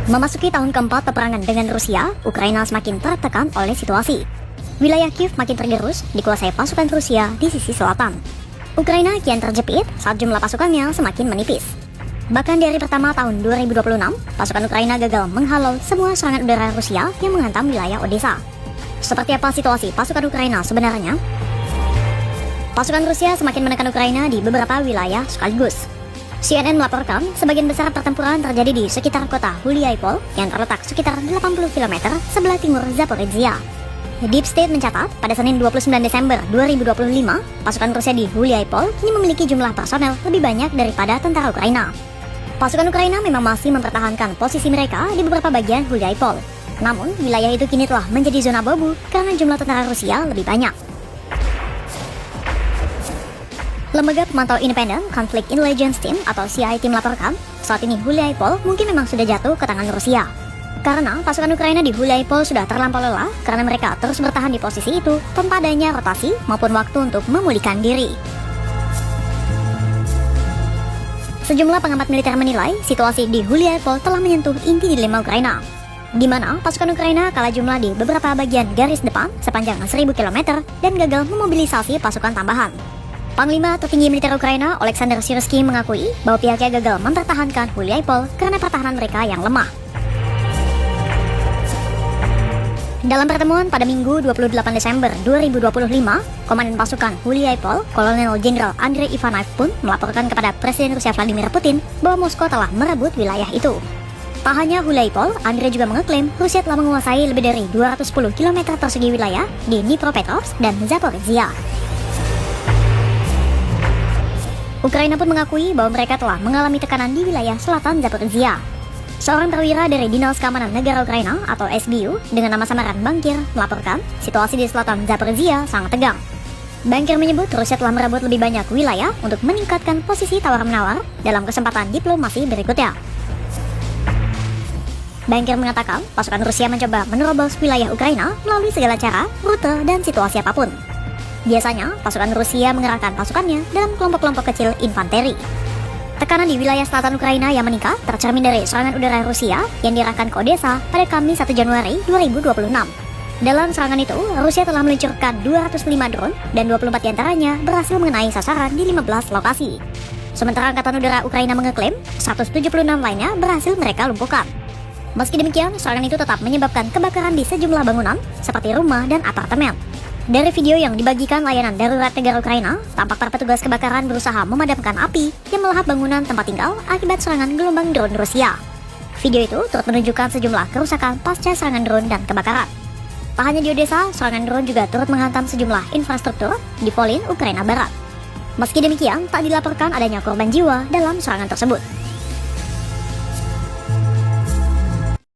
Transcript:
Memasuki tahun keempat peperangan dengan Rusia, Ukraina semakin tertekan oleh situasi. Wilayah Kiev makin tergerus, dikuasai pasukan Rusia di sisi selatan. Ukraina kian terjepit saat jumlah pasukannya semakin menipis. Bahkan di hari pertama tahun 2026, pasukan Ukraina gagal menghalau semua serangan udara Rusia yang menghantam wilayah Odessa. Seperti apa situasi pasukan Ukraina sebenarnya? Pasukan Rusia semakin menekan Ukraina di beberapa wilayah sekaligus. CNN melaporkan sebagian besar pertempuran terjadi di sekitar kota Huliaipol yang terletak sekitar 80 km sebelah timur Zaporizhia. Deep State mencatat pada Senin 29 Desember 2025, pasukan Rusia di Huliaipol kini memiliki jumlah personel lebih banyak daripada tentara Ukraina. Pasukan Ukraina memang masih mempertahankan posisi mereka di beberapa bagian Huliaipol. Namun, wilayah itu kini telah menjadi zona abu-abu karena jumlah tentara Rusia lebih banyak. Lembaga pemantau independen Conflict Intelligence Team atau CIT melaporkan, saat ini Huliaipol mungkin memang sudah jatuh ke tangan Rusia. Karena pasukan Ukraina di Huliaipol sudah terlampau lelah karena mereka terus bertahan di posisi itu tanpa adanya rotasi maupun waktu untuk memulihkan diri. Sejumlah pengamat militer menilai situasi di Huliaipol telah menyentuh inti dilema Ukraina, di mana pasukan Ukraina kalah jumlah di beberapa bagian garis depan sepanjang 1000 km dan gagal memobilisasi pasukan tambahan. Panglima tertinggi militer Ukraina, Oleksandr Syrskyi, mengakui bahwa pihaknya gagal mempertahankan Huliaipol karena pertahanan mereka yang lemah. Dalam pertemuan pada Minggu 28 Desember 2025, Komandan Pasukan Huliaipol, Kolonel Jenderal Andrei Ivanov pun melaporkan kepada Presiden Rusia Vladimir Putin bahwa Moskow telah merebut wilayah itu. Tak hanya Huliaipol, Andrei juga mengeklaim Rusia telah menguasai lebih dari 210 km persegi wilayah di Dnipropetrovsk dan Zaporizhia. Ukraina pun mengakui bahwa mereka telah mengalami tekanan di wilayah selatan Zaporizhia. Seorang perwira dari Dinas Keamanan Negara Ukraina atau SBU dengan nama samaran Bankir melaporkan situasi di selatan Zaporizhia sangat tegang. Bankir menyebut Rusia telah merebut lebih banyak wilayah untuk meningkatkan posisi tawar-menawar dalam kesempatan diplomasi berikutnya. Bankir mengatakan pasukan Rusia mencoba menerobos wilayah Ukraina melalui segala cara, rute, dan situasi apapun. Biasanya, pasukan Rusia mengerahkan pasukannya dalam kelompok-kelompok kecil infanteri. Tekanan di wilayah selatan Ukraina yang meningkat tercermin dari serangan udara Rusia yang diarahkan ke Odessa pada Kamis 1 Januari 2026. Dalam serangan itu, Rusia telah meluncurkan 205 drone dan 24 diantaranya berhasil mengenai sasaran di 15 lokasi. Sementara Angkatan Udara Ukraina mengeklaim 176 lainnya berhasil mereka lumpuhkan. Meski demikian, serangan itu tetap menyebabkan kebakaran di sejumlah bangunan seperti rumah dan apartemen. Dari video yang dibagikan layanan darurat negara Ukraina, tampak para petugas kebakaran berusaha memadamkan api yang melahap bangunan tempat tinggal akibat serangan gelombang drone Rusia. Video itu turut menunjukkan sejumlah kerusakan pasca serangan drone dan kebakaran. Tak hanya di Odessa, serangan drone juga turut menghantam sejumlah infrastruktur di Volyn, Ukraina Barat. Meski demikian, tak dilaporkan adanya korban jiwa dalam serangan tersebut.